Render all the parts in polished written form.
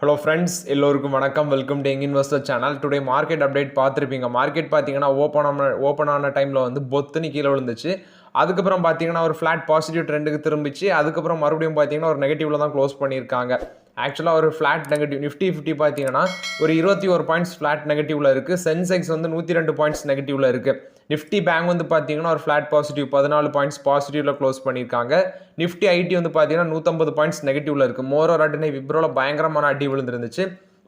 Hello friends, எல்லோருக்கும் வணக்கம். Welcome to young investor channel. Today market update பார்த்துருப்பீங்க. Market பார்த்தீங்கன்னா ஓப்பன் ஆன டைமில் வந்து பொத்துன்னு கீழே விழுந்துச்சு. அதுக்கப்புறம் பார்த்தீங்கன்னா ஒரு ஃப்ளாட் பாசிட்டிவ் ட்ரெண்டுக்கு திரும்பிச்சு. அதுக்கப்புறம் மறுபடியும் பார்த்தீங்கன்னா ஒரு நெகட்டிவ்ல தான் க்ளோஸ் பண்ணியிருக்காங்க. ஆக்சுவலாக ஒரு ஃப்ளாட் நெகட்டிவ் நிஃப்டி 50 பார்த்தீங்கன்னா ஒரு 21 பாயிண்ட்ஸ் ஃப்ளாட் நெகட்டிவ்ல இருக்குது. சென்செக்ஸ் வந்து 102 பாயிண்ட்ஸ் நெகட்டிவ்ல இருக்குது. நிஃப்டி பேங்க் வந்து பார்த்தீங்கன்னா ஒரு ஃப்ளாட் பாசிட்டிவ் 14 பாயிண்ட்ஸ் பாசிட்டிவ்ல க்ளோஸ் பண்ணியிருக்காங்க. நிஃப்டி ஐடி வந்து பார்த்தீங்கன்னா 150 பாயிண்ட்ஸ் நெகட்டிவ்ல இருக்குது. மோரோர் அட்டனை விப்ரோவில் பயங்கரமான அடி விழுந்துருந்துச்சு.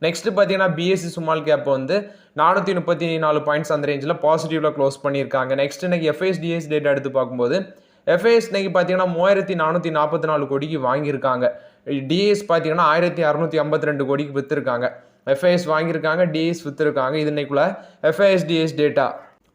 நெக்ஸ்ட் பார்த்தீங்கன்னா பிஎஸ்சி ஸ்மால் கேப் வந்து 434 பாயிண்ட்ஸ் அந்த ரேஞ்சில் பாசிட்டிவ்ல க்ளோஸ் பண்ணியிருக்காங்க. நெக்ஸ்ட் இன்னைக்கு எஃப்ஐஎஸ்டிஎஸ் டேட்டா எடுத்து பார்க்கும்போது எஃப்ஐஎஸ் இன்னைக்கு பார்த்தீங்கன்னா 3444 கோடிக்கு வாங்கியிருக்காங்க. டிஎஸ் பார்த்தீங்கன்னா 1652 கோடிக்கு விற்றுருக்காங்க. எஃப்ஐஎஸ் வாங்கியிருக்காங்க, டிஎஸ் விற்றுருக்காங்க. இது இன்னைக்குள்ள எஃப்ஐஎஸ்டிஎஸ் டேட்டா.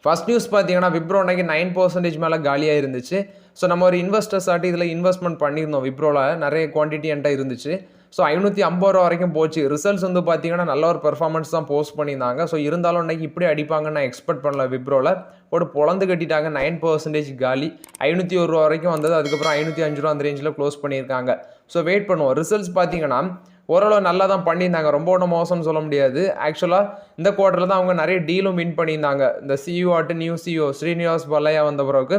ஃபர்ஸ்ட் நியூஸ் பார்த்தீங்கன்னா விப்ரோ இன்னைக்கு 9% மேலே காலியாக இருந்துச்சு. ஸோ நம்ம ஒரு இன்வெஸ்டர்ஸ் ஆட்டி இதில் இன்வெஸ்ட்மெண்ட் பண்ணியிருந்தோம். விப்ரோவில் நிறைய குவான்டிட்டி என்கிட்ட இருந்துச்சு. ஸோ 550 ரூபா வரைக்கும் போச்சு. ரிசல்ட்ஸ் வந்து பார்த்தீங்கன்னா நல்ல ஒரு பெர்ஃபார்மன்ஸ் தான் போஸ்ட் பண்ணியிருந்தாங்க. ஸோ இருந்தாலும் இன்னைக்கு இப்படி அடிப்பாங்கன்னு நான் எக்ஸ்பெக்ட் பண்ணல. விப்ரோவில் ஒரு பொழந்து கட்டிட்டாங்க. 9% காலி. 501 ரூபா வரைக்கும் வந்தது. அதுக்கப்புறம் 505 ரூபா அந்த ரேஞ்சில் க்ளோஸ் பண்ணியிருக்காங்க. ஸோ வெயிட் பண்ணுவோம். ரிசல்ட்ஸ் பார்த்தீங்கன்னா ஓரளவு நல்லா தான் பண்ணியிருந்தாங்க. ரொம்ப ஒன்றும் மோசம்னு சொல்ல முடியாது. ஆக்சுவலாக இந்த குவார்ட்டரில் தான் அவங்க நிறைய டீலும் வின் பண்ணியிருந்தாங்க. இந்த சிஇஓ ஆட்டு நியூ சிஇஓ ஸ்ரீனிவாஸ் பல்லையா வந்த பிறகு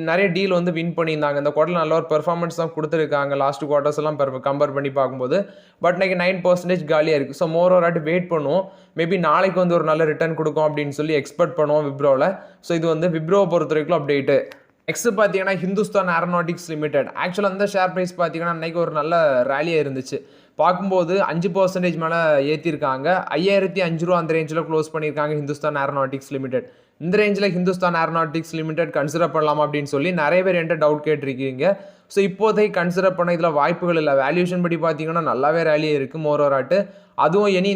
நிறைய டீல் வந்து வின் பண்ணியிருந்தாங்க. இந்த குவார்ட்டர் நல்ல ஒரு பெர்ஃபார்மன்ஸ் தான் கொடுத்துருக்காங்க. லாஸ்ட் குவார்ட்டர்ஸ் எல்லாம் கம்பேர் பண்ணி பார்க்கும்போது. பட் இன்னைக்கு 9% காலியாக இருக்குது. ஸோ மோர் ஆட்டு வெயிட் பண்ணுவோம். மேபி நாளைக்கு வந்து ஒரு நல்ல ரிட்டர்ன் கொடுக்கும் அப்படின்னு சொல்லி எக்ஸ்பெக்ட் பண்ணுவோம் விப்ரோவில். ஸோ இது வந்து விப்ரோவை பொறுத்த வரைக்கும் அப்டேட்டு. நெக்ஸ்ட் பார்த்தீங்கன்னா ஹிந்துஸ்தான் ஏரோநாட்டிக்ஸ் லிமிடெட். ஆக்சுவலாக அந்த ஷேர் ப்ரைஸ் பார்த்தீங்கன்னா இன்னைக்கு ஒரு நல்ல ரேலியாக இருந்துச்சு. பார்க்கும்போது 5% மேலே ஏற்றிருக்காங்க. 5005 ரூபா அந்த ரேஞ்சில் க்ளோஸ் பண்ணியிருக்காங்க ஹிந்துஸ்தான் ஏரோநாட்டிக்ஸ் லிமிடெட். இந்த ரேஞ்சில் ஹிந்துஸ்தான் ஏரோநாட்டிக்ஸ் லிமிடெட் கன்சிடர் பண்ணலாமா அப்படின்னு சொல்லி நிறைய பேர் என்கிட்ட டவுட் கேட்டிருக்கீங்க. ஸோ இப்போதைக்கு கன்சிடர் பண்ண இதில் வாய்ப்புகள் இல்லை. வேல்யூஷன் படி பார்த்தீங்கன்னா நல்லாவே ரேலியாக இருக்குது மோரோராட்டு. அதுவும் இனி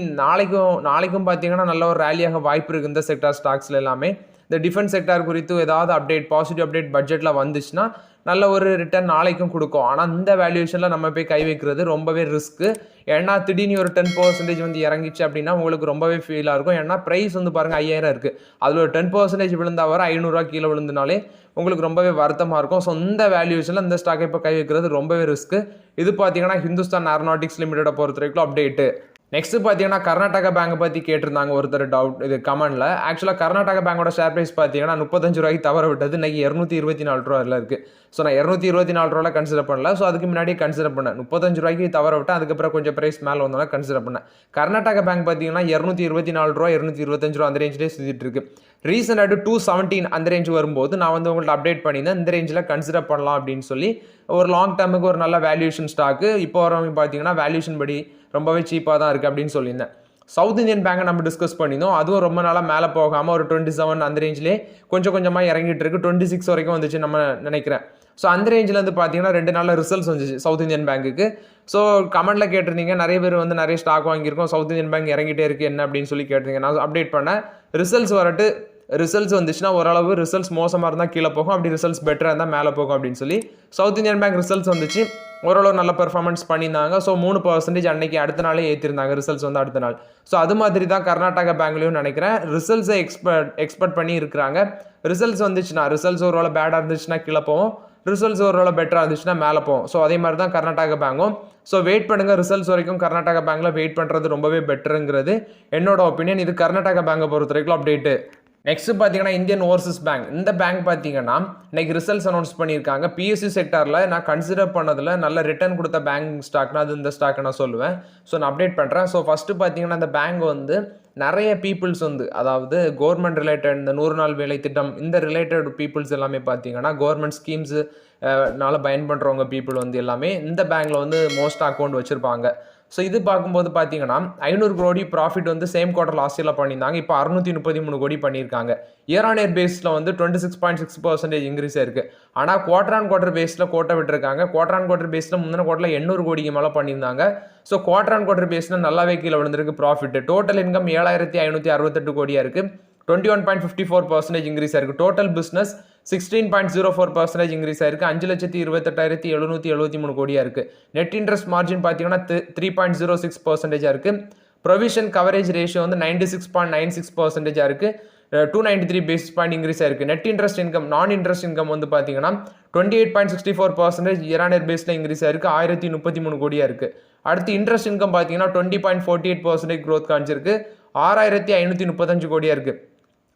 நாளைக்கும் பார்த்தீங்கன்னா நல்ல ஒரு ரேலியாக வாய்ப்பு இருக்குது இந்த செக்டார் ஸ்டாக்ஸில் எல்லாமே. இந்த டிஃபென்ஸ் செக்டார் குறித்து ஏதாவது அப்டேட் பாசிட்டிவ் அப்டேட் பட்ஜெட்டில் வந்துச்சுன்னா நல்ல ஒரு ரிட்டர்ன் நாளைக்கும் கொடுக்கும். ஆனால் இந்த வேல்யூஷனில் நம்ம போய் கை வைக்கிறது ரொம்பவே ரிஸ்க்கு. ஏன்னா திடீர்னு ஒரு 10% வந்து இறங்கிச்சு அப்படின்னா உங்களுக்கு ரொம்பவே ஃபீலாக இருக்கும். ஏன்னா ப்ரைஸ் வந்து பாருங்கள் 5000 இருக்குது. அதில் ஒரு 10% விழுந்தா வர 500 ரூபா கீழே விழுந்துனாலே உங்களுக்கு ரொம்பவே வருத்தமாக இருக்கும். ஸோ இந்த வேல்யூஷனில் இந்த ஸ்டாக்கை இப்போ கை வைக்கிறது ரொம்பவே ரிஸ்க்கு. இது பார்த்தீங்கன்னா ஹிந்துஸ்தான் ஏரோநாட்டிக்ஸ் லிமிடெடை பொறுத்த வரைக்கும் அப்டேட்டு. நெக்ஸ்ட் பார்த்தீங்கன்னா கர்நாடகா பேங்கை பற்றி கேட்டிருந்தாங்க ஒருத்தர் டவுட் இது கமெண்ட்ல. ஆக்சுவலாக கர்நாடகா பேங்கோட ஷேர் ப்ரைஸ் பார்த்தீங்கன்னா 35 ரூபாய்க்கு தவற விட்டது. இன்னைக்கு 224 ரூபாயில் இருக்குது. ஸோ நான் 224 ரூபாயில் கன்சிடர் பண்ணல. ஸோ அதுக்கு முன்னாடியே கன்சிடர் பண்ணேன். 35 ரூபாய்க்கு தவற விட்டேன். அதுக்கப்புறம் கொஞ்சம் ப்ரைஸ் மேலே வந்தோன்னா கன்சிடர் பண்ணேன். கர்நாடகா பேங்க் பார்த்தீங்கன்னா 224 ரூபா 225 ரூபா அந்த ரேஞ்சிலே சுற்றிட்டு இருக்கு. ரீசெண்டாக 217 அந்த ரேஞ்ச் வரும்போது நான் வந்து உங்கள்ட்ட அப்டேட் பண்ணியிருந்தேன். இந்த ரேஞ்சில் கன்சிடர் பண்ணலாம் அப்படின்னு சொல்லி. ஒரு லாங் டேர்முக்கு ஒரு நல்ல வேல்யூஷன் ஸ்டாக்கு. இப்போ வரவங்க பார்த்தீங்கன்னா வேல்யூஷன் படி ரொம்பவே சீப்பாக தான் இருக்குது அப்படின்னு சொல்லியிருந்தேன். சவுத் இந்தியன் பேங்கை நம்ம டிஸ்கஸ் பண்ணியிருந்தோம். அதுவும் ரொம்ப நாளாக மேலே போகாமல் ஒரு 27 அந்த ரேஞ்சிலே கொஞ்சமாக இறங்கிட்டு இருக்கு. 26 வரைக்கும் வந்துச்சு நம்ம நினைக்கிறேன். ஸோ அந்த ரேஞ்சில் வந்து பார்த்தீங்கன்னா 2 நாளில் ரிசல்ட்ஸ் வந்துச்சு சவுத் இந்தியன் பேங்குக்கு. ஸோ கமெண்ட்டில் கேட்டிருந்தீங்க நிறைய பேர் வந்து நிறைய ஸ்டாக் வாங்கியிருக்கோம், சவுத் இந்தியன் பேங்க் இறங்கிட்டே இருக்குது என்ன அப்படின்னு சொல்லி கேட்டிருந்தீங்க. நான் அப்டேட் பண்ணேன். ரிசல்ட்ஸ் வந்துச்சுன்னா ஓரளவு ரிசல்ட்ஸ் மோசமாக இருந்தால் கீழே போகும், அப்படி ரிசல்ட்ஸ் பெட்டராக இருந்தால் மேலே போகும் அப்படின்னு சொல்லி சவுத் இந்தியன் பேங்க் ரிசல்ட்ஸ் வந்துச்சு. ஓரளவு நல்ல பெர்ஃபார்மன்ஸ் பண்ணியிருந்தாங்க. ஸோ 3% அன்னைக்கு அடுத்த நாளே ஏற்றிருந்தாங்க ரிசல்ட்ஸ் வந்து அடுத்த நாள். ஸோ அது மாதிரி தான் கர்நாடகா பேங்க்லையும் நினைக்கிறேன். ரிசல்ட்ஸை எக்ஸ்பெக்ட் பண்ணி இருக்கிறாங்க. ரிசல்ட்ஸ் வந்துச்சுன்னா ரிசல்ட்ஸ் ஒருவேளை பேடாக இருந்துச்சுன்னா கீழே போவோம், ரிசல்ட்ஸ் ஒருவேளை பெட்டராக இருந்துச்சுன்னா மேலே போவோம். ஸோ அதே மாதிரி தான் கர்நாடகா பேங்கும். ஸோ வெயிட் பண்ணுங்கள். ரிசல்ட்ஸ் வரைக்கும் கர்நாடகா பேங்க்கில் வெயிட் பண்ணுறது ரொம்பவே பெட்டருங்கிறது என்னோட ஒப்பீனியன். இது கர்நாடகா பேங்கை பொறுத்த வரைக்கும் அப்டேட்டு. நெக்ஸ்ட் பார்த்தீங்கன்னா இந்தியன் ஓவர்சீஸ் பேங்க். இந்த பேங்க் பார்த்தீங்கன்னா இன்னைக்கு ரிசல்ட்ஸ் அனௌன்ஸ் பண்ணியிருக்காங்க. பிஎஸ்சி செக்டாரில் நான் கன்சிடர் பண்ணதில் நல்ல ரிட்டர்ன் கொடுத்த பேங்க் ஸ்டாக்னா அது இந்த ஸ்டாக் நான் சொல்லுவேன். ஸோ நான் அப்டேட் பண்ணுறேன். ஸோ ஃபஸ்ட்டு பார்த்தீங்கன்னா இந்த பேங்க் வந்து நிறைய பீப்புள்ஸ் வந்து அதாவது கவர்மெண்ட் ரிலேட்டட் இந்த 100 நாள் வேலை திட்டம் இந்த ரிலேட்டட் பீப்புள்ஸ் எல்லாமே பார்த்தீங்கன்னா கவர்மெண்ட் ஸ்கீம்ஸு பயன்படுறவங்க பீப்புள் வந்து எல்லாமே இந்த பேங்க்கில் வந்து மோஸ்ட் அக்கௌண்ட் வச்சுருப்பாங்க. ஸோ இது பார்க்கும்போது பார்த்தீங்கன்னா 500 கோடி ப்ராஃபிட் வந்து சேம் குவார்டர் லாஸ்ட் இயரில் பண்ணியிருந்தாங்க. இப்போ 633 கோடி பண்ணியிருக்காங்க. இயர் ஆன் இயர் பேஸில் வந்து 26.6% இன்க்ரீஸ் ஆயிருக்கு. ஆனால் குவார்டர் ஆன் குவார்டர் பேஸில் கோட்டை விட்டுருக்காங்க. குவார்டர் ஆன் குவார்டர் பேஸில் முந்தின குவார்டரில் 800 கோடிக்கு மேலே பண்ணியிருந்தாங்க. ஸோ குவார்டர் ஆன் குவார்டர் பேஸில் நல்லாவே கீழே விழுந்திருக்கு ப்ராஃபிட். டோட்டல் இன்கம் 7568 கோடியாக இருக்குது. 21.54% இன்க்ரீஸ் ஆயிருக்கு. டோட்டல் பிஸ்னஸ் 16.04% இன்க்ரீஸ் ஆயிருக்கு. 5,28,773 கோடியாக இருக்குது. நெட் இன்ட்ரெஸ்ட் மார்ஜின் பார்த்தீங்கன்னா 3.06% இருக்குது. ப்ரொவிஷன் கவரேஜ் ரேஷியோ வந்து 96.96% இருக்குது. 293 பேசிஸ் பாயிண்ட் இன்க்ரீஸ் ஆயிருக்கு. நெட் இன்ட்ரெஸ்ட் இன்கம் நான் இன்ட்ரெஸ்ட் இன்கம் வந்து பார்த்தீங்கன்னா 28.64% இயர் ஆன் இயர் பேஸில் இன்க்ரீஸ் ஆயிருக்கு. 1033 கோடியாக இருக்குது. அடுத்து இன்ட்ரெஸ்ட் இன்கம் பார்த்தீங்கன்னா 20.48% க்ரோத் காமிச்சிருக்கு, 6535 கோடியாக இருக்குது.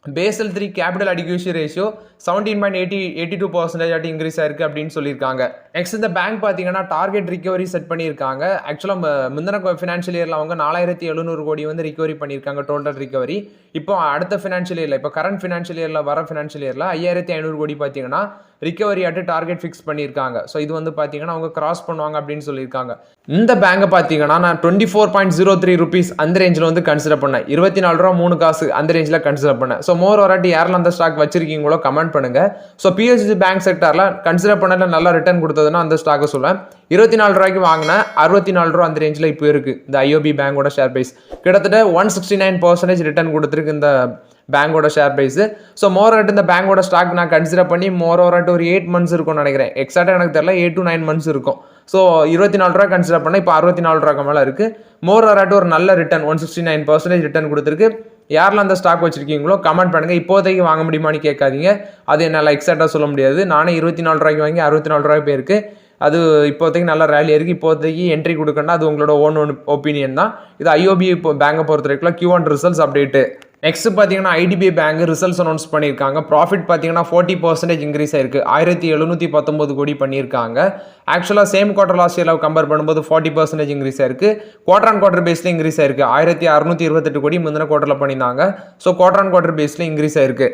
Basel 3 capital adequacy ratio 17.82% increase ஆயிருக்கு அப்படின்னு சொல்லியிருக்காங்க. நெக்ஸ்ட் இந்த பேங்க் பார்த்தீங்கன்னா டார்கெட் ரிகவரி செட் பண்ணியிருக்காங்க. ஆக்சுவலாக முந்தின ஃபினான்ஷியல் இயரில் அவங்க 4700 கோடி வந்து ரிகவரி பண்ணியிருக்காங்க டோட்டல் ரிகவரி. இப்போ அடுத்த ஃபினான்ஷியல் இயரில், இப்போ கரண்ட் ஃபினான்ஷியல் இயரில் வர ஃபினான்ஷியல் இயரில் 5500 கோடி பார்த்தீங்கன்னா ரிகவரி ஆட்டு டார்கெட் ஃபிக்ஸ் பண்ணியிருக்காங்க. ஸோ இது வந்து பார்த்தீங்கன்னா அவங்க கிராஸ் பண்ணுவாங்க அப்படின்னு சொல்லியிருக்காங்க. இந்த பேங்கை பார்த்தீங்கன்னா நான் 24.03 rupees அந்த ரேஞ்சில் வந்து கன்சிடர் பண்ணேன். 24 ரூபா 3 காசு அந்த ரேஞ்சில் கன்சிடர் பண்ணேன். ஸோ மோர் வராட்டி யாரெல்லாம் அந்த ஸ்டாக் வச்சிருக்கீங்களோ கமெண்ட் பண்ணுங்க. ஸோ பிஎஸ்சி பேங்க் செக்டரில் கன்சிடர் பண்ணல நல்லா ரிட்டர்ன் கொடுத்ததுன்னா அந்த ஸ்டாக்கை சொல்லுவேன். 24 ரூபாய்க்கு வாங்கினேன், 64 ரூபா அந்த ரேஞ்சில் இப்போ இருக்குது இந்த ஐஓபி பேங்கோட ஷேர் பிரைஸ். கிட்டத்தட்ட 169% ரிட்டர்ன் கொடுத்துருக்கு இந்த பேங்கோட share price. So more add இந்த பேங்கோட ஸ்டாக் நான் கன்சிடர் பண்ணி மோர் ஆட் ஒரு 8 months இருக்கும்னு நினைக்கிறேன். எக்ஸாக்டாக எனக்கு தெரியல, 8 to 9 months இருக்கும். ஸோ 24 ரூபா கன்சிடர் பண்ணால் இப்போ 64 ரூபாய்க்கு மேலே இருக்குது. மோர் ஆட் ஒரு நல்ல ரிட்டர்ன் 169% ரிட்டர்ன் கொடுத்துருக்கு. யாரெல்லாம் அந்த ஸ்டாக் வச்சிருக்கீங்களோ கமெண்ட் பண்ணுங்கள். இப்போதைக்கு வாங்க முடியுமான்னு கேட்காதீங்க, அது என்னால் எக்ஸாக்டாக சொல்ல முடியாது. நானே 24 ரூபாய்க்கு வாங்கி 64 ரூபாய்க்கு போயிருக்கு. அது இப்போதைக்கு நல்ல ரேலி இருக்குது. இப்போதைக்கு என்ட்ரி கொடுக்கணும், அது உங்களோட ஓன் ஒப்பீனியன் தான். இது ஐஓபி இப்போ பேங்கை பொறுத்த வரைக்கும் Q1 ரிசல்ட்ஸ் அப்டேட்டு. நெக்ஸ்ட் பார்த்தீங்கன்னா ஐடிபிஐ பேங்க் ரிசல்ட்ஸ் அனௌன்ஸ் பண்ணியிருக்காங்க. ப்ராஃபிட் பார்த்தீங்கன்னா 40% இன்க்ரீஸ் ஆயிருக்கு, 1719 கோடி பண்ணியிருக்காங்க. ஆக்சுவலாக சேம் குவார்டர் லாஸ்ட் இயரில் கம்பேர் பண்ணும்போது 40% இன்க்ரீஸ் ஆயிருக்கு. குவார்டர் ஆன் குவார்டர் பேஸில் இன்க்ரீஸ் ஆயிருக்கு, 1628 கோடி முந்தின குவார்டரில் பண்ணியிருந்தாங்க. ஸோ குவார்டர் ஆன் குவார்டர் பேஸில் இன்க்ரீஸ் ஆயிருக்கு.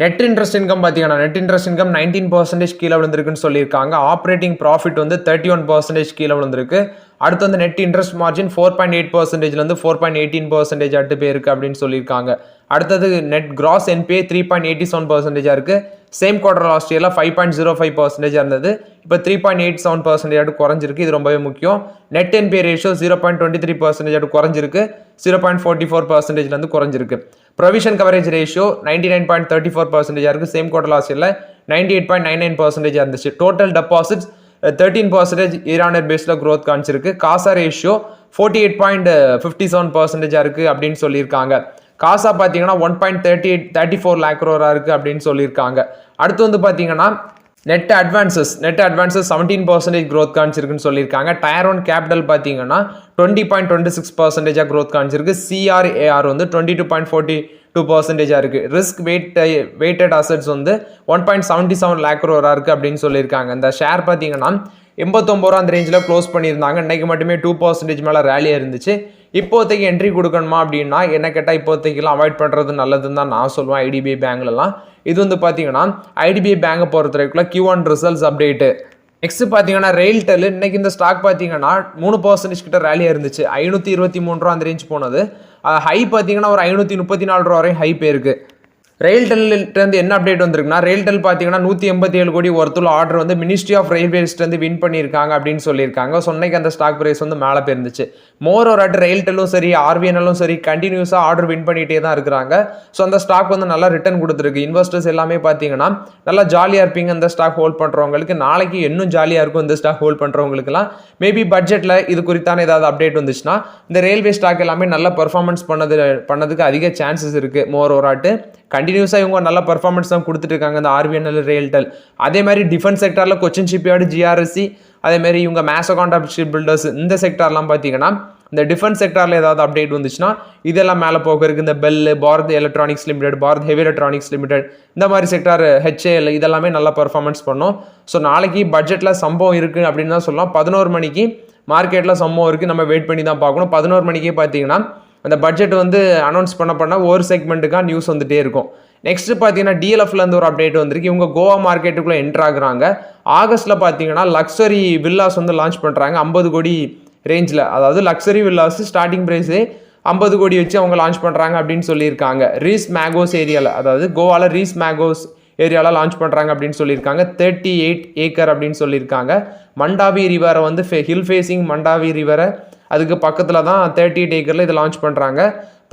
நெட் இன்ட்ரெஸ்ட் இன்கம் பார்த்தீங்கன்னா நெட் இன்ட்ரெஸ்ட் இன்கம் 19% கீழே விழுந்திருக்குன்னு சொல்லியிருக்காங்க. ஆப்ரேட்டிங் ப்ராஃபிட் வந்து 31% கீழே விழுந்திருக்கு. அடுத்து வந்து நெட் இன்ட்ரெஸ்ட் மார்ஜின் 4.8%லேருந்து 4.18% அட்டு போயிருக்கு அப்படின்னு சொல்லியிருக்காங்க. அடுத்தது நெட் கிராஸ் என்பிஏ 3.87% இருக்குது. சேம் குவார்டர் லாஸ்ட் இயரில் 5.05% இருந்தது, இப்போ 3.87% குறைஞ்சிருக்கு. இது ரொம்பவே முக்கியம். நெட் என்பிஏ ரேஷியோ 0.23% குறைஞ்சிருக்கு, 0.44%லேருந்து குறைஞ்சிருக்கு. ப்ரொவிஷன் கவரேஜ் ரேஷியோ 99.34% இருக்குது. சேம் குவார்டர் லாஸ்ட் இயரில் 98.99% இருந்துச்சு. Total deposits 13% year on year பேஸில் க்ரோத் காமிச்சிருக்கு. காசா ரேஷியோ 48.57% இருக்குது அப்படின்னு சொல்லியிருக்காங்க. காசா பார்த்தீங்கன்னா 1.34 lakh crore இருக்குது அப்படின்னு சொல்லியிருக்காங்க. அடுத்து வந்து பார்த்தீங்கன்னா நெட் அட்வான்சஸ் 17% க்ரோத் காமிச்சிருக்குன்னு சொல்லியிருக்காங்க. டயர் 1 கேபிட்டல் பார்த்தீங்கன்னா 20.26% க்ரோத் காமிச்சிருக்கு. CRAR வந்து 22.42% இருக்குது. ரிஸ்க் வெயிட்டட் அசட்ஸ் வந்து 1.77 lakh crore இருக்குது அப்படின்னு சொல்லியிருக்காங்க. இந்த ஷேர் பார்த்தீங்கன்னா 89 ரூபா அந்த ரேஞ்சில் க்ளோஸ் பண்ணியிருந்தாங்க. இன்றைக்கு மட்டுமே 2% மேலே ரேலியாக இருந்துச்சு. இப்போதைக்கு என்ட்ரி கொடுக்கணுமா அப்படின்னா என்ன கேட்டால் இப்போதைக்கெல்லாம் அவாய்ட் பண்ணுறது நல்லதுன்னு தான் நான் சொல்லுவேன். ஐடிபிஐ பேங்க்லலாம் இது வந்து பார்த்தீங்கன்னா ஐடிபிஐ பேங்கை பொறுத்த வரைக்கும் Q1 ரிசல்ட்ஸ் அப்டேட்டு. நெக்ஸ்ட் பார்த்தீங்கன்னா ரெயில்டெல் இன்னைக்கு இந்த ஸ்டாக் பார்த்தீங்கன்னா 3% கிட்ட ரேலியாக இருந்துச்சு. 523 ரூபா அந்த ரேஞ்ச் போனது. ஹை பார்த்தீங்கன்னா ஒரு 534 ரூபா வரையும் ஹை போயிருக்கு. ரெயில்டெல்லிருந்து என்ன அப்டேட் வந்திருக்குன்னா, ரெயில்டெல் பார்த்தீங்கன்னா 187 கோடி ஒர்த்துள்ள ஆர்டர் வந்து மினிஸ்ட்ரி ஆஃப் ரயில்வேஸ்லேருந்து வின் பண்ணியிருக்காங்க அப்படின்னு சொல்லியிருக்காங்க. சொன்னைக்கு அந்த ஸ்டாக் ப்ரைஸ் வந்து மேலே போயிருந்துச்சு. மோர் ஒரு ஆட்டு ரெயில்டெல்லும் சரி ஆர்பிஎன்எல்லும் சரி கண்டினியூஸாக ஆர்டர் வின் பண்ணிகிட்டே தான் இருக்கிறாங்க. ஸோ அந்த ஸ்டாக் வந்து நல்லா ரிட்டர்ன் கொடுத்துருக்கு. இன்வெஸ்டர்ஸ் எல்லாமே பார்த்தீங்கன்னா நல்லா ஜாலியாக இருப்பீங்க இந்த ஸ்டாக் ஹோல்ட் பண்ணுறவங்களுக்கு. நாளைக்கு இன்னும் ஜாலியாக இருக்கும் இந்த ஸ்டாக் ஹோல்ட் பண்ணுறவங்களுக்குலாம். மேபி பட்ஜெட்டில் இது குறித்தான ஏதாவது அப்டேட் வந்துச்சுன்னா இந்த ரயில்வே ஸ்டாக் எல்லாமே நல்ல பர்ஃபார்மன்ஸ் பண்ணதுக்கு அதிக சான்சஸ் இருக்குது. மோர் ஒரு ஆட்டு கண்டினியூஸாக இவங்க நல்ல பர்ஃபார்மன்ஸ் தான் கொடுத்துட்டு இருக்காங்க இந்த ஆர்பிஎன்எல் ரெயில்டெல். அதே மாதிரி டிஃபென்ஸ் செக்டரில் கொச்சின் ஷிப்யார்டு ஜிஆர்எஸ்சி அதேமாதிரி இவங்க மேசகாண்ட் ஷிப் பில்டர்ஸ் இந்த செக்டார்லாம் பார்த்தீங்கன்னா இந்த டிஃபென்ஸ் செக்டாரில் ஏதாவது அப்டேட் வந்துச்சுன்னா இதெல்லாம் மேலே போக இருக்குது. இந்த bell, Bharat electronics limited, Bharat heavy electronics limited இந்த மாதிரி செக்டார் ஹெச்ஏஎல் இதெல்லாமே நல்லா பர்ஃபார்மன்ஸ் பண்ணும். ஸோ நாளைக்கு பட்ஜெட்டில் சம்பவம் இருக்குது அப்படின்னு தான் சொல்லலாம். 11 மணிக்கு மார்க்கெட்டில் சம்பவம் இருக்குது, நம்ம வெயிட் பண்ணி தான் பார்க்கணும். 11 மணிக்கே பார்த்தீங்கன்னா அந்த பட்ஜெட் வந்து அனௌன்ஸ் பண்ண ஒரு செக்மெண்ட்டுக்காக நியூஸ் வந்துகிட்டே இருக்கும். நெக்ஸ்ட் பார்த்தீங்கன்னா டிஎல்எஃப்லேருந்து ஒரு அப்டேட் வந்திருக்கு. இவங்க கோவா மார்க்கெட்டுக்குள்ளே என்ட்ரு ஆகுறாங்க. ஆகஸ்ட்டில் பார்த்தீங்கன்னா லக்ஸரி வில்லாஸ் வந்து லான்ச் பண்ணுறாங்க 50 கோடி ரேஞ்சில். அதாவது லக்ஸரி வில்லாஸ் ஸ்டார்டிங் ப்ரைஸே 50 கோடி வச்சு அவங்க லான்ச் பண்ணுறாங்க அப்படின்னு சொல்லியிருக்காங்க. ரீஸ் மேகோஸ் ஏரியாவில், அதாவது கோவாவில் ரீஸ் மேகோஸ் ஏரியாவில் லான்ச் பண்ணுறாங்க அப்படின்னு சொல்லியிருக்காங்க. 38 ஏக்கர் அப்படின்னு சொல்லியிருக்காங்க. மண்டாவி ரிவரை வந்து ஹில் ஃபேஸிங் மண்டாவி ரிவரை அதுக்கு பக்கத்தில் தான் 38 ஏக்கரில் இதை லான்ச் பண்ணுறாங்க.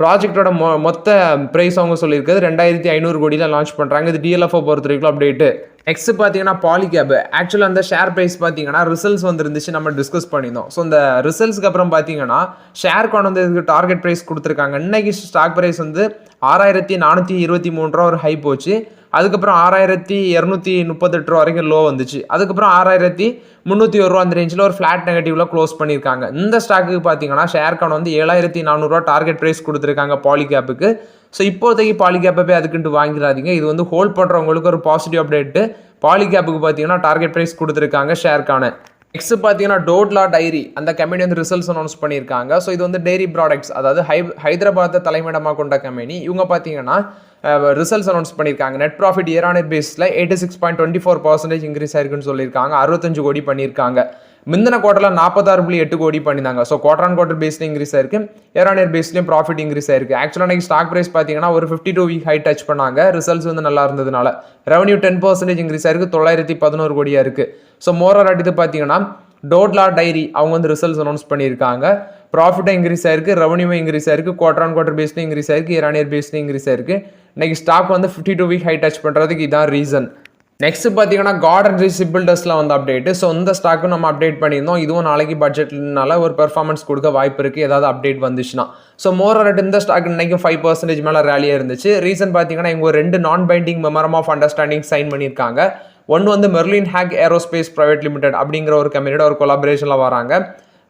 ப்ராஜெக்டோட மொத்த ப்ரைஸ் அவங்க சொல்லியிருக்கிறது 2500 கோடியில் லான்ச் பண்ணுறாங்க. இது டிஎல்எஃப்ஓ பொறுத்த வரைக்கும் அப்டேட்டு. நெக்ஸ்ட் பார்த்தீங்கன்னா பாலிகேப். ஆக்சுவலாக அந்த ஷேர் ப்ரைஸ் பார்த்தீங்கன்னா ரிசல்ட்ஸ் வந்துருந்துச்சு, நம்ம டிஸ்கஸ் பண்ணியிருந்தோம். ஸோ இந்த ரிசல்ட்ஸ்க்கு அப்புறம் பார்த்தீங்கன்னா ஷேர் கொண்டு வந்து இதுக்கு டார்கெட் ப்ரைஸ் கொடுத்துருக்காங்க. இன்னைக்கு ஸ்டாக் ப்ரைஸ் வந்து 6423 ரூபா ஒரு ஹை போச்சு. அதுக்கப்புறம் 6238 ரூபா வரைக்கும் லோ வந்துச்சு. அதுக்கப்புறம் 6301 ரூபா அந்த ரேஞ்சில் ஒரு ஃப்ளாட் நெகட்டிவ்ல க்ளோஸ் பண்ணியிருக்காங்க. இந்த ஸ்டாக்கு பார்த்தீங்கன்னா ஷேர் கவுண்ட் வந்து 7400 ரூபா டார்கெட் ப்ரைஸ் கொடுத்துருக்காங்க பாலிகேப்புக்கு. ஸோ இப்போதைக்கு பாலிகேப்பை போய் அதுக்குன்ட்டு வாங்கிடாதீங்க. இது வந்து ஹோல்ட் பண்ணுறவங்களுக்கு ஒரு பாசிட்டிவ் அப்டேட்டு. பாலிகேப்புக்கு பார்த்தீங்கன்னா டார்கெட் ப்ரைஸ் கொடுத்துருக்காங்க ஷேர்க்கான. நெக்ஸ்ட் பார்த்தீங்கன்னா டோட்லா டைரி அந்த கம்பெனி வந்து ரிசல்ட்ஸ் அனௌன்ஸ் பண்ணியிருக்காங்க. ஸோ இது வந்து டெய்ரி ப்ராடக்ட்ஸ், அதாவது ஹைதராபாத்தை தலைமையிடமாக கொண்ட கம்பெனி. இவங்க பார்த்தீங்கன்னா ரிசல்ட்ஸ் அனௌன்ஸ் பண்ணியிருக்காங்க. Net profit year on year பேஸில் 86.24% இன்க்ரீஸ் ஆயிருக்குன்னு சொல்லியிருக்காங்க. 65 கோடி பண்ணியிருக்காங்க. முந்தின குவார்டரில் 46.8 கோடி பண்ணியிருந்தாங்க. ஸோ குவார்டர் ஆன் குவார்டர் பேஸில் இன்க்ரீஸ் ஆயிருக்கு. இயர் ஆன் இயர் பேஸ்லையும் ப்ராஃபிட் இன்க்ரீஸ் ஆயிருக்கு. ஆக்சுவலாக இன்னைக்கு ஸ்டாக் ப்ரைஸ் பார்த்தீங்கன்னா ஒரு 52 வீக் ஹை டச் பண்ணாங்க. ரிசல்ட்ஸ் வந்து நல்லா இருந்ததுனால ரெவன்யூ 10% இன்க்ரீஸ் ஆயிருக்கு. 911 கோடியாக இருக்கு. ஸோ மோரர் அடுத்து பார்த்தீங்கன்னா டோட்லா டைரி அவங்க வந்து ரிசல்ட்ஸ் அனௌன்ஸ் பண்ணியிருக்காங்க. ப்ராஃபிட்டும் இன்க்ரீஸ் ஆயிருக்கு, ரெவன்யூவும் இன்க்ரீஸ் ஆயிருக்கு, குவார்டர் ஆன் குவார்டர் பேஸ்லையும் இன்க்ரீஸ் ஆயிருக்கு, இயர் ஆன் இயர் பேஸ்லையும் இன்க்ரீஸ் ஆயிருக்கு. இன்னைக்கு ஸ்டாக் வந்து 52 வீக் ஹை டச் பண்ணுறதுக்கு இதான் ரீசன். நெக்ஸ்ட் பார்த்தீங்கன்னா கார்டன் ரீச் ஷிப்பில்டர்ஸில் வந்து அப்டேட்டு. ஸோ இந்த ஸ்டாக்கும் நம்ம அப்டேட் பண்ணியிருந்தோம். இதுவும் நாளைக்கு பட்ஜெட்னால ஒரு பெர்ஃபார்மன்ஸ் கொடுக்க வாய்ப்பு இருக்குது, ஏதாவது அப்டேட் வந்துச்சுன்னா. ஸோ மோரர் இந்த ஸ்டாக் இன்னைக்கும் 5% மேலே ரேலியாக இருந்துச்சு. ரீசன் பார்த்தீங்கன்னா இவங்க 2 non binding memorandum of understanding sign பண்ணியிருக்காங்க. ஒன்று வந்து Merlin Hawk Aerospace Private Limited அப்படிங்கிற ஒரு கம்பெனியோட ஒரு கொலாபரேஷனில் வராங்க.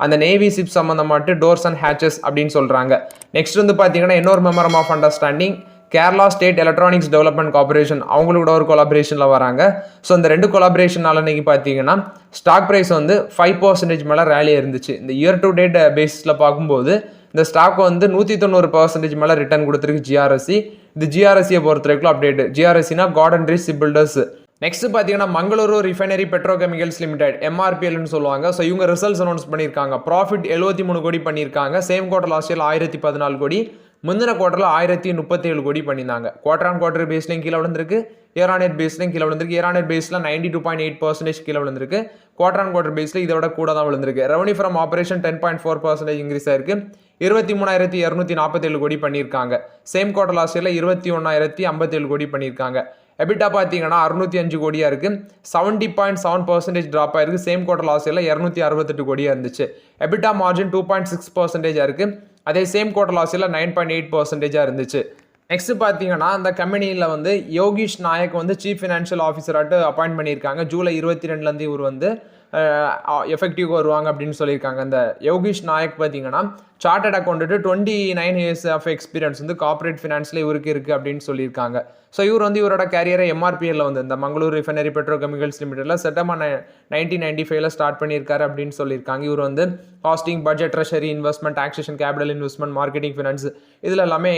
அந்த நேவி ஷிப் சம்மந்தமாட்டு டோர்ஸ் அண்ட் ஹேச்சஸ் அப்படின்னு சொல்கிறாங்க. நெக்ஸ்ட் வந்து பார்த்தீங்கன்னா இன்னொரு memorandum of understanding Kerala State Electronics Development Corporation அவங்களோட ஒரு கொலாபரேஷனில் வராங்க. ஸோ இந்த 2 கொலாபரேஷனால இன்னைக்கு பார்த்தீங்கன்னா ஸ்டாக் ப்ரைஸ் வந்து 5% மேலே ரேலியாக இருந்துச்சு. இந்த இயர் டு டேட் பேசிஸில் பார்க்கும்போது இந்த ஸ்டாக் வந்து 190% மேலே ரிட்டர்ன் கொடுத்துருக்கு ஜிஆர்எஸ்சி. இது ஜிஆர்எஸ்சியை பொறுத்த வரைக்கும் அப்டேட். ஜிஆர்எஸ்சினா கார்டன் ரீச் ஷிப்பில்டர்ஸ். நெக்ஸ்ட் பார்த்தீங்கன்னா மங்களூரு ரிஃபைனரி பெட்ரோகெமிக்கல்ஸ் லிமிடெட் எம்ஆர்பிஎல்னு சொல்லுவாங்க. ஸோ இவங்க ரிசல்ட்ஸ் அனௌன்ஸ் பண்ணியிருக்காங்க. ப்ராஃபிட் 73 கோடி பண்ணியிருக்காங்க. சேம் குவார்டர் லாஸ்ட் இயர் 1014 கோடி, முந்தின குவார்டரில் 1037 கோடி பண்ணியிருந்தாங்க. குவார்டர் ஆன் குவார்டர் பேஸ்லையும் கீழே விழுந்திருக்கு, இயர் ஆன் இயர் பேஸ்லையும் கீழே விழுந்திருக்கு. இயர் ஆன் இயர் பேஸில் 92.8% கீழே விழுந்திருக்கு. குவார்டர் ஆன் குவார்டர் பேஸில் இதை விட கூட தான் விழுந்திருக்கு. ரெவன்யூ ஃப்ரம் ஆபரேஷன் 10.4% இன்க்ரீஸ் ஆயிருக்கு. 23,247 கோடி பண்ணியிருக்காங்க. சேம் குவார்டர் லாஸ்ட் இயரில் 21,057 கோடி பண்ணியிருக்காங்க. எபிட்டா பார்த்தீங்கன்னா 605 கோடியாக இருக்குது. 70.7% ட்ராப் ஆயிருக்கு. சேம் குவார்டர் லாஸ்ட் இயரில் 268 கோடியாக இருந்துச்சு. எபிட்டா மார்ஜின் 2.6% இருக்குது. அதே சேம் குவார்டர் லாஸ்ட் இயரில் 9.8% இருந்துச்சு. நெக்ஸ்ட் பார்த்தீங்கன்னா அந்த கம்பெனியில் வந்து யோகிஷ் நாயக் வந்து சீஃப் ஃபினான்ஷியல் ஆஃபீஸராட்டு அப்பாயிண்ட் பண்ணியிருக்காங்க. ஜூலை 22 இவர் வந்து எஃபெக்டிவ் வருவாங்க அப்படின்னு சொல்லியிருக்காங்க. அந்த யோகிஷ் நாயக் பார்த்தீங்கன்னா chartered account 29 years of experience வந்து கார்பரேட் ஃபினான்ஸில் இவருக்கு இருக்குது அப்படின்னு சொல்லியிருக்காங்க. ஸோ இவர் வந்து இவரோட கேரியரை எம்ஆர்பிஎல்ல வந்து இந்த மங்களூர் ரிஃபைனரி பெட்ரோகெமிக்கல்ஸ் லிமிடெடில் செப்டம்பர் 1995 ஸ்டார்ட் பண்ணியிருக்காரு அப்படின்னு சொல்லியிருக்காங்க. இவர் வந்து costing, budget, treasury, investment, taxation, capital investment, marketing, finance இதில் எல்லாமே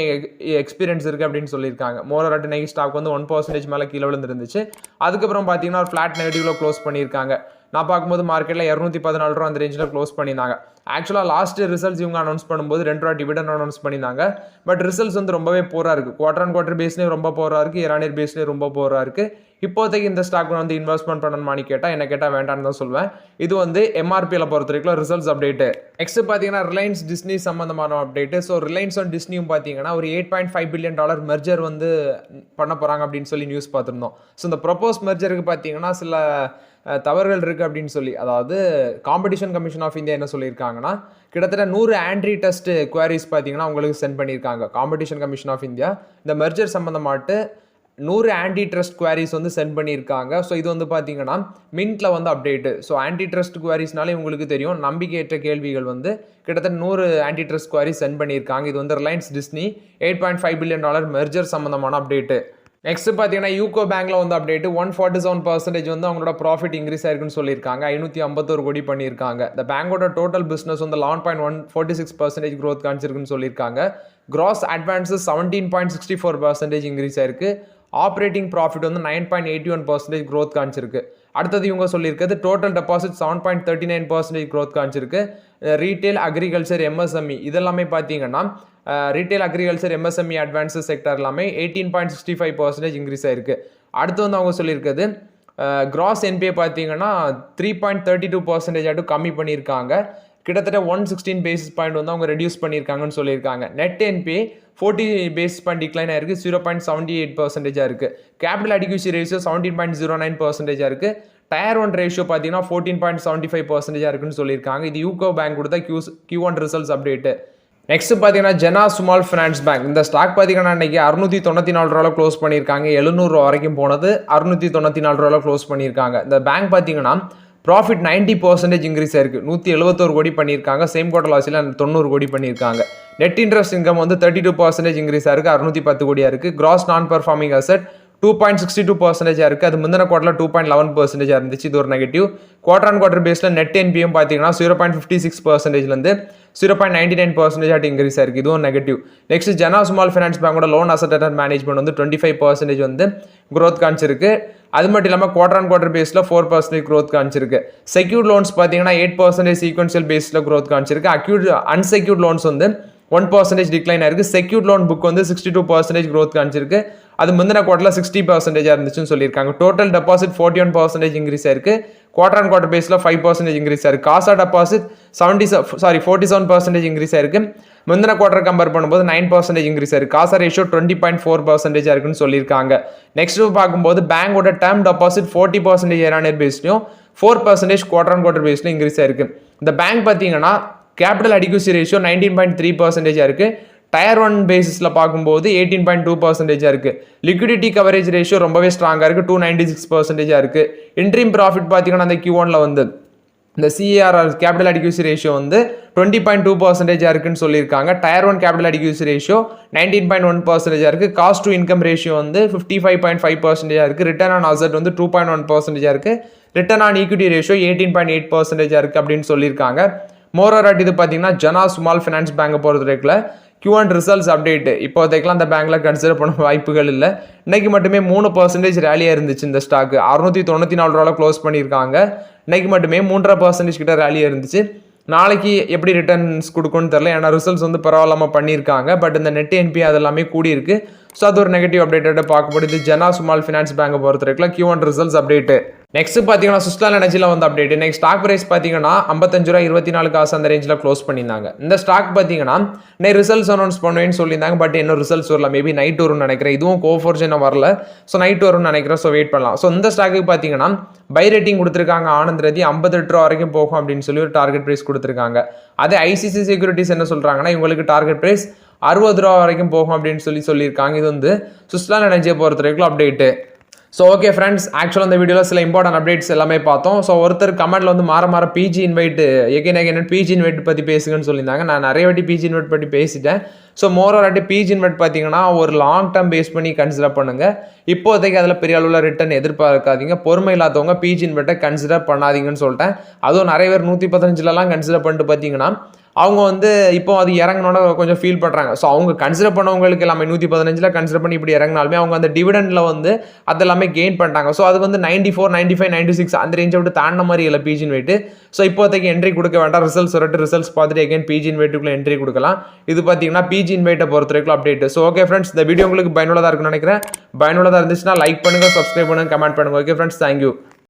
எக்ஸ்பீரியன்ஸ் இருக்குது அப்படின்னு சொல்லியிருக்காங்க. மோரர் அட் நைக் ஸ்டாக் வந்து 1% மேலே கீழே விழுந்துருந்துச்சு. அதுக்கப்புறம் பார்த்தீங்கன்னா ஒரு ஃப்ளாட் நெகட்டிவ்ல க்ளோஸ் பண்ணியிருக்காங்க. நான் பார்க்கும்போது மார்க்கெட்டில் 214 ரூபா அந்த ரேஞ்சில் க்ளோஸ் பண்ணியிருந்தாங்க. ஆக்சுவலாக லாஸ்ட் ரிசல்ட்ஸ் இவங்க அனௌன்ஸ் பண்ணும்போது 2 ரூபா டிவிடன் அனௌன்ஸ் பண்ணியிருந்தாங்க. பட் ரிசல்ட்ஸ் வந்து ரொம்பவே போராக இருக்குது. குவார்டர் ஆன் குவார்டர் பேஸ்லேயும் ரொம்ப போராக இருக்குது, இயர் ஆன் இயர் பேஸ்லேயும் ரொம்ப போராக இருக்குது. இப்போதைக்கு இந்த ஸ்டாக் வந்து இன்வெஸ்ட்மெண்ட் பண்ணணுமான்னு கேட்டால் என்ன கேட்டால் வேண்டான்னு தான் சொல்லுவேன். இது வந்து எம்ஆர்பியில் பொறுத்த வரைக்கும் ரிசல்ட்ஸ் அப்டேட்டு. நெக்ஸ்ட் பார்த்தீங்கன்னா ரிலையன்ஸ் டிஸ்னி சம்மந்தமான அப்டேட்டு. ஸோ ரிலையன்ஸ் அண்ட் டிஸ்னியும் பார்த்தீங்கன்னா ஒரு $8.5 பில்லியன் மெர்ஜர் வந்து பண்ண போகிறாங்க அப்படின்னு சொல்லி நியூஸ் பார்த்துருந்தோம். ஸோ இந்த ப்ரொபோஸ் மெர்ஜருக்கு பார்த்தீங்கன்னா சில தவறுகள் இருக்குது அப்படின்னு சொல்லி, அதாவது காம்படிஷன் கமிஷன் ஆஃப் இந்தியா என்ன சொல்லியிருக்காங்கன்னா கிட்டத்தட்ட 100 ஆன்ட்ரி டெஸ்ட் குவாரிஸ் பார்த்தீங்கன்னா உங்களுக்கு சென்ட் பண்ணியிருக்காங்க. காம்படிஷன் கமிஷன் ஆஃப் இந்தியா இந்த மெர்ஜர் சம்மந்தமாட்டு 100 ஆன்டி ட்ரஸ்ட் குவாரிஸ் வந்து சென்ட் பண்ணியிருக்காங்க. ஸோ இது வந்து பார்த்தீங்கன்னா மின்ட்டில் வந்து அப்டேட்டு. ஸோ ஆன்டி ட்ரஸ்ட் குவாரிஸ்னாலே உங்களுக்கு தெரியும், நம்பிக்கையற்ற கேள்விகள் வந்து கிட்டத்தட்ட 100 ஆன்டி ட்ரஸ்ட் குவாரிஸ் சென்ட் பண்ணியிருக்காங்க. இது வந்து ரிலையன்ஸ் டிஸ்னி $8.5 பில்லியன் மெர்ஜர் சம்மந்தமான அப்டேட்டு. நெக்ஸ்ட் பார்த்தீங்கன்னா யூகோ பேங்க்ல வந்து அப்டேட் 147% வந்து அவங்களோட ப்ராஃபிட் இன்க்ரீஸ் ஆயிருக்குன்னு சொல்லியிருக்காங்க. 551 கோடி பண்ணியிருக்காங்க. இந்த பேங்கோட டோட்டல் பிஸ்னஸ் வந்து 11.46% க்ரோத் காமிச்சிருக்குன்னு சொல்லியிருக்காங்க. கிராஸ் அட்வான்ஸஸ் 17.64% இன்க்ரீஸ் ஆயிருக்கு. ஆப்ரேட்டிங் ப்ராஃபிட் வந்து 9.81% க்ரோத் காமிச்சிருக்கு. அடுத்தது இவங்க சொல்லியிருக்கிறது டோட்டல் டெபாசிட் 7.39% க்ரோத் காமிச்சிருக்கு. ரீட்டைல், அக்ரிகல்ச்சர், எம்எஸ்எம்இ இதெல்லாமே பார்த்தீங்கன்னா retail, agriculture, MSME advances sector எல்லாமே 18.65% இன்க்ரீஸ் ஆயிருக்கு. அடுத்து வந்து அவங்க சொல்லியிருக்கிறது கிராஸ் என்பிஏ பார்த்தீங்கன்னா 3.32% கம்மி பண்ணியிருக்காங்க. கிட்டத்தட்ட 116 பேசிஸ் பாயிண்ட் வந்து அவங்க ரெடியூஸ் பண்ணியிருக்காங்கன்னு சொல்லியிருக்காங்க. Net NBA 40 basis point decline ஆயிருக்கு, 0.78% இருக்குது. கேபிட்டல் அடிக்யூசி ரேஷியோ 17.09% இருக்குது. டயர் 1 ரேஷியோ பார்த்தீங்கன்னா 14.75% இருக்குன்னு சொல்லியிருக்காங்க. இது யூகோ பேங்க் கொடுத்த Q1 ரிசல்ட்ஸ் அப்டேட்டு. நெக்ஸ்ட் பார்த்தீங்கன்னா ஜெனா ஸ்மால் ஃபினான்ஸ் பேங்க் இந்த ஸ்டாக் பார்த்தீங்கன்னா இன்னைக்கு 694 ரூபாய் க்ளோஸ் பண்ணியிருக்காங்க. 700 ரூபா வரைக்கும் போனது 694 ரூபாய் க்ளோஸ் பண்ணியிருக்காங்க. இந்த பேங்க் பார்த்தீங்கன்னா ப்ராஃபிட் 90% இன்க்ரீஸ் ஆயிருக்கு. 171 கோடி பண்ணியிருக்காங்க. சேம் குவார்டர் லாஸில் 90 கோடி பண்ணியிருக்காங்க. நெட் இன்ட்ரெஸ்ட் இன்கம் வந்து 32% இன்க்ரீஸ் ஆயிருக்கு. 610 கோடியாக இருக்குது. கிராஸ் நான் பர்ஃபார்மிங் அசெட் 2.62% இருக்குது. அது முந்தின குவார்டரில் 2.11% இருந்துச்சு. இது ஒரு நெகட்டிவ். குவார்டர் ஆன் குவார்டர் பேஸில் நெட் என்பிஎம் பார்த்தீங்கன்னா 0.56%லேருந்து 0.99% இன்க்ரீஸ் ஆயிருக்கு. இதுவும் negative. Next Jana small finance பேங்கோட லோன் அசெட் அண்டர் மேனேஜ்மெண்ட் வந்து 25% வந்து க்ரோத் காமிச்சிருக்கு. அது மட்டும் இல்லாமல் குவார்டர் ஆன் குவார்டர் பேஸில் 4% க்ரோத் காமிச்சிருக்கு. செக்யூர்ட் லோன்ஸ் பார்த்தீங்கன்னா 8% சீக்வன்ஷியல் பேஸில் க்ரோத் காமிச்சிருக்கு. அன்செக்யூர்ட் லோன்ஸ் வந்து 1% டிக்ளைன் ஆயிருக்கு. செக்யூர்ட் லோன் புக் வந்து 62% க்ரோத் காமிச்சிருக்கு. அது முந்தின குவார்டரில் 60% இருந்துச்சுன்னு சொல்லியிருக்காங்க. டோட்டல் டெபாசிட் 41% இன்க்ரீஸ் ஆயிருக்கு. குவார்டர் ஆன் குவார்டர் பேஸில் 5% இன்க்ரீஸ் ஆயிருக்கு. காசா டெபாசிட் 47% இன்க்ரீஸ் ஆயிருக்கு. முந்தின குவார்டர் கம்பேர் பண்ணும்போது 9% இன்க்ரீஸ் ஆயிருக்கு. காசா ரேஷியோ 20.4% இருக்குன்னு சொல்லியிருக்காங்க. நெக்ஸ்ட் பார்க்கும்போது பேங்கோட term deposit 40% year on year பேஸ்லையும் 4% குவார்டர் ஆன் குவார்டர் பேஸ்லையும் இன்க்ரீஸ் ஆயிருக்கு. இந்த பேங்க் பார்த்தீங்கன்னா கேபிட்டல் அடிக்யூசி ரேஷியோ 19.3% இருக்கு. டயர் 1 பேசிஸில் பார்க்கும்போது 18.2% இருக்கு. லிக்விடிட்டி கவரேஜ் ரேஷியோ ரொம்பவே ஸ்ட்ராங்காக இருக்குது. 296% இருக்கு. இன்ட்ரீம் ப்ராஃபிட் பார்த்தீங்கன்னா அந்த Q1 வந்து இந்த CAR கேபிட்டல் அடிக்யூசி ரேஷியோ வந்து 20.2% இருக்குன்னு சொல்லியிருக்காங்க. டயர் 1 கேபிட்டல் அடிக்யூசி ரேஷியோ 19.1% இருக்கு. காஸ்ட் டு இன்கம் ரேஷியோ வந்து 55.5% இருக்கு. ரிட்டர்ன் ஆன் அசெட் வந்து 2.1% இருக்கு. ரிட்டர்ன் ஆன் ஈக்விட்டி ரேஷியோ 18.8% இருக்கு அப்படின்னு சொல்லியிருக்காங்க. மோரோராட் இது பார்த்தீங்கன்னா ஜெனா ஸ்மால் ஃபினான்ஸ் பேங்கை பொறுத்த வரைக்கும் Q1 ரிசல்ட்ஸ் அப்டேட் இப்போதைக்கெல்லாம் அந்த பேங்க்கில் கன்சிடர் பண்ண வாய்ப்புகள் இல்லை. இன்னைக்கு மட்டுமே 3% ரேலியாக இருந்துச்சு. இந்த ஸ்டாக்கு 694 ரூபாய் க்ளோஸ் பண்ணியிருக்காங்க. இன்னைக்கு மட்டுமே 3.5% கிட்ட ரேலியாக இருந்துச்சு. நாளைக்கு எப்படி ரிட்டர்ன்ஸ் கொடுக்கும்னு தெரியல. ஏன்னா ரிசல்ட்ஸ் வந்து பரவாயில்லாமல் பண்ணியிருக்காங்க. பட் இந்த நெட் என்பி அதெல்லாமே கூடியிருக்கு. ஸோ அது ஒரு நெகட்டிவ் அப்டேட்டை பார்க்கப்படுது. ஜெனா ஸ்மால் ஃபினான்ஸ் பேங்கை பொறுத்த வரைக்கும் Q1 ரிசல்ட்ஸ் அப்டேட். நெக்ஸ்ட் பார்த்தீங்கன்னா சுஸ்லான் எனர்ஜியில் வந்து அப்டேட். நெக்ஸ்ட் ஸ்டாக் பிரைஸ் பார்த்தீங்கன்னா 55.24 ரூபா அந்த ரேஞ்சில் க்ளோஸ் பண்ணியிருந்தாங்க. இந்த ஸ்டாக் பார்த்தீங்கன்னா ரிசல்ட்ஸ் அனௌன்ஸ் பண்ணுவேன்னு சொல்லியிருந்தாங்க. பட் இன்னும் ரிசல்ட்ஸ் வரல. மேபி நைட் வரும்னு நினைக்கிறேன். இதுவும் கோஃபோர்ஜன் வரல. ஸோ நைட் வரும்னு நினைக்கிறேன். ஸோ வெயிட் பண்ணலாம். ஸோ இந்த ஸ்டாக்கு பார்த்தீங்கன்னா பை ரேட்டிங் கொடுத்துருக்காங்க. ஆனந்த் ரதி 58 ரூபா வரைக்கும் போகும் அப்படின்னு சொல்லி ஒரு டார்கெட் பிரைஸ் கொடுத்துருக்காங்க. அதே ஐசிசி செக்யூரிட்டிஸ் என்ன சொல்றாங்கன்னா இவங்களுக்கு டார்கெட் பிரைஸ் 60 ரூபா வரைக்கும் போகும் அப்படின்னு சொல்லியிருக்காங்க. இது வந்து சுஸ்லான் எனர்ஜியை பொறுத்த வரைக்கும் அப்டேட்டு. ஸோ ஓகே ஃப்ரெண்ட்ஸ், ஆக்சுவலாக இந்த வீடியோவில் சில இம்பார்ட்டன்ட் அப்டேட்ஸ் எல்லாமே பார்த்தோம். ஸோ ஒருத்தர் கமெண்ட்ல வந்து மாற PG invite again PG invite பற்றி பேசுங்கன்னு சொல்லியிருந்தாங்க. நான் நிறைய வாட்டி பிஜி இன்வைட் பற்றி பேசிட்டேன். ஸோ மோரோராட்டி பிஜி இன்வைட் பார்த்தீங்கன்னா ஒரு லாங் டேர்ம் பேஸ் பண்ணி கன்சிடர் பண்ணுங்க. இப்போதைக்கு அதில் பெரிய அளவில் ரிட்டர்ன் எதிர்பார்க்காதீங்க. பொறுமை இல்லாதவங்க பிஜி இன்வைட்டை கன்சிடர் பண்ணாதீங்கன்னு சொல்லிட்டேன். அதுவும் நிறைய பேர் 115லலாம் கன்சிடர் பண்ணிட்டு பார்த்தீங்கன்னா அவங்க வந்து இப்போ அது இறங்கினோட கொஞ்சம் ஃபீல் பண்ணுறாங்க. ஸோ அவங்க கன்சிடர் பண்ணவங்களுக்கு எல்லாமே 115 கன்சிடர் பண்ணி இப்படி இறங்கினாலுமே அவங்க அந்த டிவிடெண்டில் வந்து அதெல்லாமே கெயின் பண்ணிட்டாங்க. ஸோ அது வந்து 94, 95, 96 அந்த ரேஞ்சை விட்டு தாண்டின மாதிரி இல்லை பிஜின் வெயிட்டு. ஸோ இப்போதைக்கு என்ட்ரி கொடுக்க வேண்டாம். ரிசல்ட்ஸ் வரட்டு, ரிசல்ட்ஸ் பார்த்துட்டு எகைன் பிஜின் வெயிட்டுக்குள்ளே என்ட்ரி கொடுக்கலாம். இது பார்த்தீங்கன்னா பிஜின் வெயிட்டை பொறுத்த வரைக்கும் அப்டேட். ஸோ ஓகே ஃப்ரெண்ட்ஸ், இந்த வீடியோ உங்களுக்கு பயனுள்ளதாக இருக்குன்னு நினைக்கிறேன். பயனுள்ளதாக இருந்துச்சுன்னா லைக் பண்ணுங்கள், சப்ஸ்கிரைப் பண்ணுங்கள், கமெண்ட் பண்ணுங்கள். Okay friends, thank you.